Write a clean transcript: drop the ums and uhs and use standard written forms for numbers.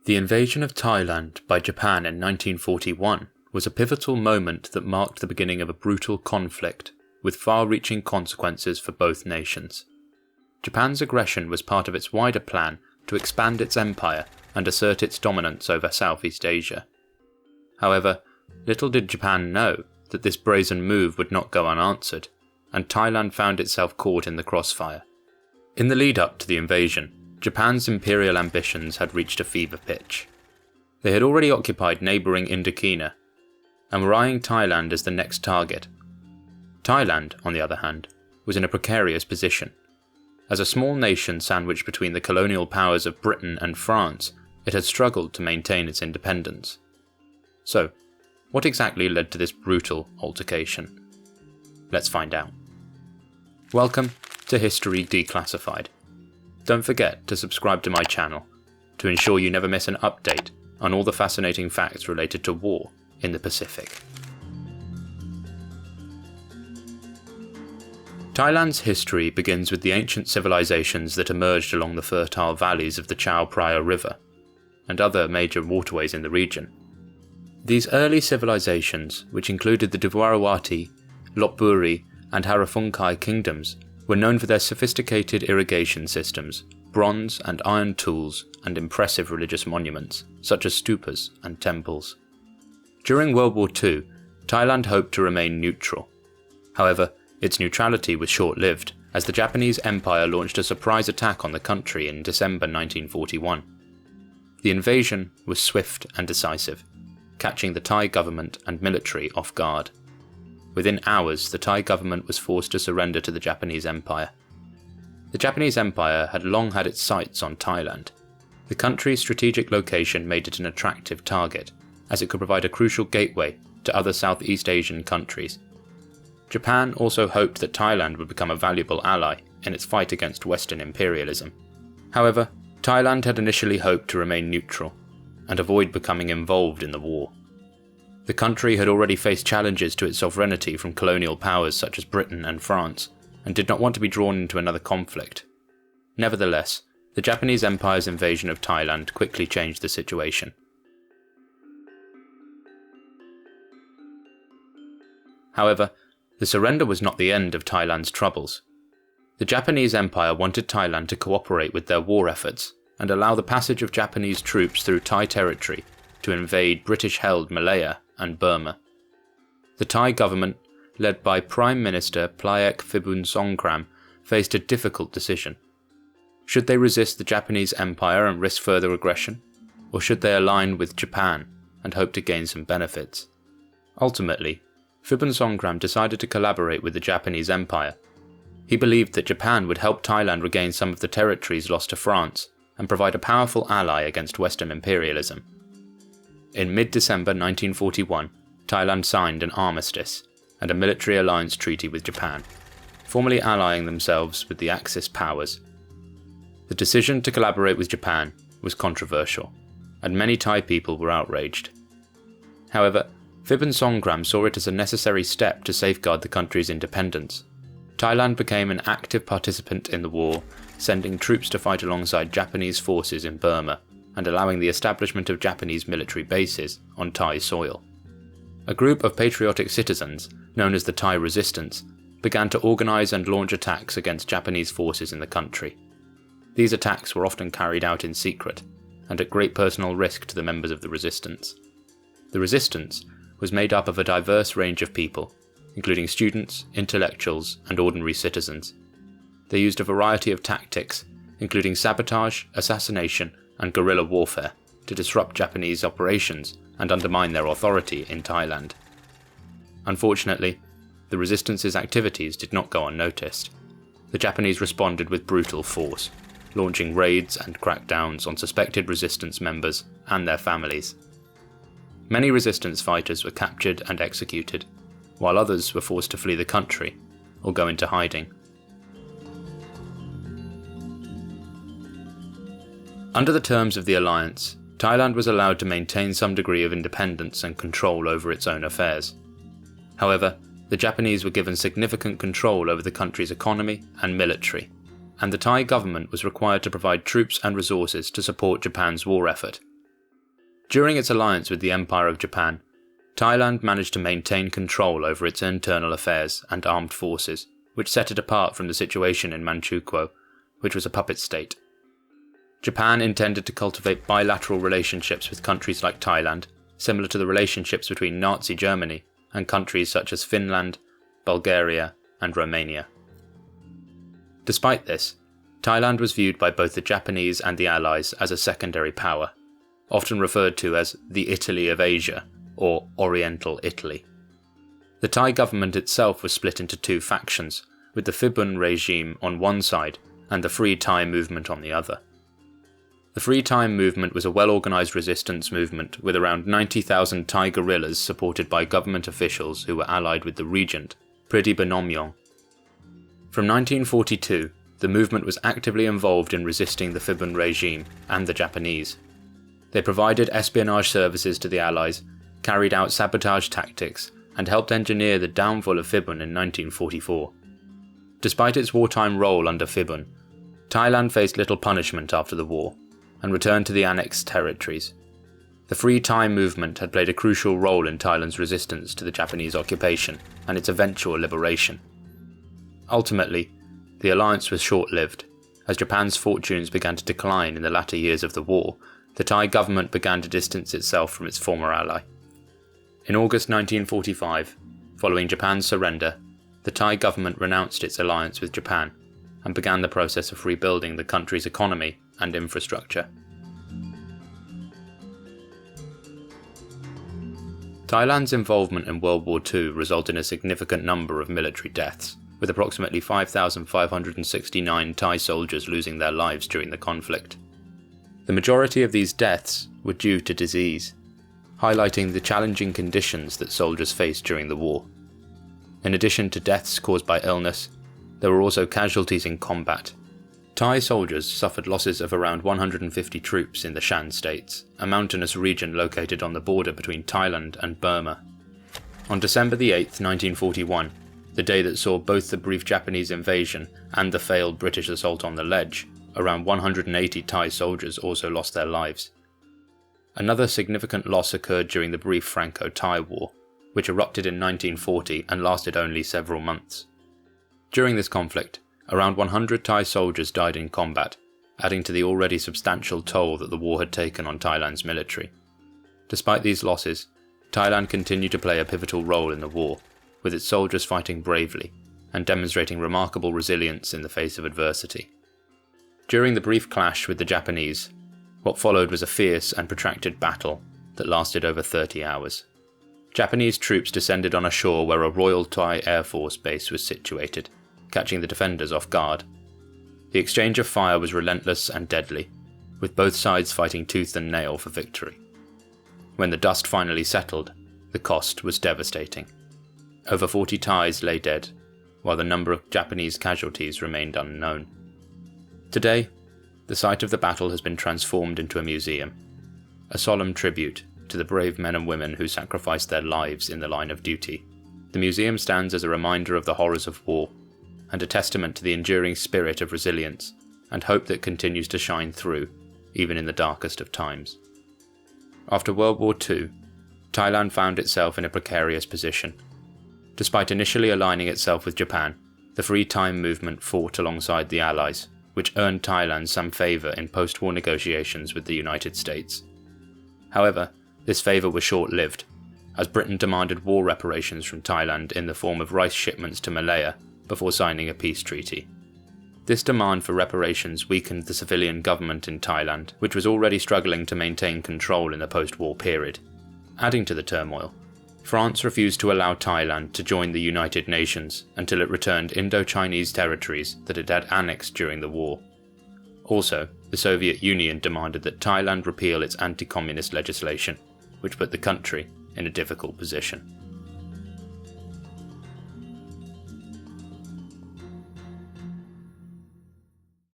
The invasion of Thailand by Japan in 1941 was a pivotal moment that marked the beginning of a brutal conflict, with far-reaching consequences for both nations. Japan's aggression was part of its wider plan to expand its empire and assert its dominance over Southeast Asia. However, little did Japan know that this brazen move would not go unanswered, and Thailand found itself caught in the crossfire. In the lead-up to the invasion, Japan's imperial ambitions had reached a fever pitch. They had already occupied neighbouring Indochina, and were eyeing Thailand as the next target. Thailand, on the other hand, was in a precarious position. As a small nation sandwiched between the colonial powers of Britain and France, it had struggled to maintain its independence. So, what exactly led to this brutal altercation? Let's find out. Welcome to History Declassified. Don't forget to subscribe to my channel to ensure you never miss an update on all the fascinating facts related to war in the Pacific. Thailand's history begins with the ancient civilizations that emerged along the fertile valleys of the Chao Phraya River and other major waterways in the region. These early civilizations, which included the WWII, WWII and Haraphunkai kingdoms, were known for their sophisticated irrigation systems, bronze and iron tools, and impressive religious monuments, such as stupas and temples. During World War II, Thailand hoped to remain neutral. However, its neutrality was short-lived, as the Japanese Empire launched a surprise attack on the country in December 1941. The invasion was swift and decisive, catching the Thai government and military off guard. Within hours, the Thai government was forced to surrender to the Japanese Empire. The Japanese Empire had long had its sights on Thailand. The country's strategic location made it an attractive target, as it could provide a crucial gateway to other Southeast Asian countries. Japan also hoped that Thailand would become a valuable ally in its fight against Western imperialism. However, Thailand had initially hoped to remain neutral and avoid becoming involved in the war. The country had already faced challenges to its sovereignty from colonial powers such as Britain and France, and did not want to be drawn into another conflict. Nevertheless, the Japanese Empire's invasion of Thailand quickly changed the situation. However, the surrender was not the end of Thailand's troubles. The Japanese Empire wanted Thailand to cooperate with their war efforts and allow the passage of Japanese troops through Thai territory to invade British-held Malaya and Burma. The Thai government, led by Prime Minister Plaek Phibunsongkhram, faced a difficult decision. Should they resist the Japanese Empire and risk further aggression, or should they align with Japan and hope to gain some benefits? Ultimately, Phibunsongkhram decided to collaborate with the Japanese Empire. He believed that Japan would help Thailand regain some of the territories lost to France and provide a powerful ally against Western imperialism. In mid-December 1941, Thailand signed an armistice and a military alliance treaty with Japan, formally allying themselves with the Axis powers. The decision to collaborate with Japan was controversial, and many Thai people were outraged. However, Phibunsongkhram saw it as a necessary step to safeguard the country's independence. Thailand became an active participant in the war, sending troops to fight alongside Japanese forces in Burma, and allowing the establishment of Japanese military bases on Thai soil. A group of patriotic citizens, known as the Thai Resistance, began to organise and launch attacks against Japanese forces in the country. These attacks were often carried out in secret, and at great personal risk to the members of the resistance. The resistance was made up of a diverse range of people, including students, intellectuals, and ordinary citizens. They used a variety of tactics, including sabotage, assassination, and guerrilla warfare, to disrupt Japanese operations and undermine their authority in Thailand. Unfortunately, the resistance's activities did not go unnoticed. The Japanese responded with brutal force, launching raids and crackdowns on suspected resistance members and their families. Many resistance fighters were captured and executed, while others were forced to flee the country or go into hiding. Under the terms of the alliance, Thailand was allowed to maintain some degree of independence and control over its own affairs. However, the Japanese were given significant control over the country's economy and military, and the Thai government was required to provide troops and resources to support Japan's war effort. During its alliance with the Empire of Japan, Thailand managed to maintain control over its internal affairs and armed forces, which set it apart from the situation in Manchukuo, which was a puppet state. Japan intended to cultivate bilateral relationships with countries like Thailand, similar to the relationships between Nazi Germany and countries such as Finland, Bulgaria, and Romania. Despite this, Thailand was viewed by both the Japanese and the Allies as a secondary power, often referred to as the Italy of Asia, or Oriental Italy. The Thai government itself was split into two factions, with the Phibun regime on one side and the Free Thai movement on the other. The Free Thai movement was a well-organised resistance movement with around 90,000 Thai guerrillas supported by government officials who were allied with the regent, Priti Banomyong. From 1942, the movement was actively involved in resisting the Phibun regime and the Japanese. They provided espionage services to the Allies, carried out sabotage tactics, and helped engineer the downfall of Phibun in 1944. Despite its wartime role under Phibun, Thailand faced little punishment after the war, and returned to the annexed territories. The Free Thai movement had played a crucial role in Thailand's resistance to the Japanese occupation and its eventual liberation. Ultimately, the alliance was short-lived. As Japan's fortunes began to decline in the latter years of the war, the Thai government began to distance itself from its former ally. In August 1945, following Japan's surrender, the Thai government renounced its alliance with Japan and began the process of rebuilding the country's economy and infrastructure. Thailand's involvement in World War II resulted in a significant number of military deaths, with approximately 5,569 Thai soldiers losing their lives during the conflict. The majority of these deaths were due to disease, highlighting the challenging conditions that soldiers faced during the war. In addition to deaths caused by illness, there were also casualties in combat. Thai soldiers suffered losses of around 150 troops in the Shan states, a mountainous region located on the border between Thailand and Burma. On December 8, 1941, the day that saw both the brief Japanese invasion and the failed British assault on the Ledge, around 180 Thai soldiers also lost their lives. Another significant loss occurred during the brief Franco-Thai War, which erupted in 1940 and lasted only several months. During this conflict, around 100 Thai soldiers died in combat, adding to the already substantial toll that the war had taken on Thailand's military. Despite these losses, Thailand continued to play a pivotal role in the war, with its soldiers fighting bravely and demonstrating remarkable resilience in the face of adversity. During the brief clash with the Japanese, what followed was a fierce and protracted battle that lasted over 30 hours. Japanese troops descended on a shore where a Royal Thai Air Force base was situated, catching the defenders off guard. The exchange of fire was relentless and deadly, with both sides fighting tooth and nail for victory. When the dust finally settled, the cost was devastating. Over 40 Thais lay dead, while the number of Japanese casualties remained unknown. Today, the site of the battle has been transformed into a museum, a solemn tribute to the brave men and women who sacrificed their lives in the line of duty. The museum stands as a reminder of the horrors of war, and a testament to the enduring spirit of resilience and hope that continues to shine through, even in the darkest of times. After World War II, Thailand found itself in a precarious position. Despite initially aligning itself with Japan, the Free Thai movement fought alongside the Allies, which earned Thailand some favour in post-war negotiations with the United States. However, this favour was short-lived, as Britain demanded war reparations from Thailand in the form of rice shipments to Malaya before signing a peace treaty. This demand for reparations weakened the civilian government in Thailand, which was already struggling to maintain control in the post-war period. Adding to the turmoil, France refused to allow Thailand to join the United Nations until it returned Indochinese territories that it had annexed during the war. Also, the Soviet Union demanded that Thailand repeal its anti-communist legislation, which put the country in a difficult position.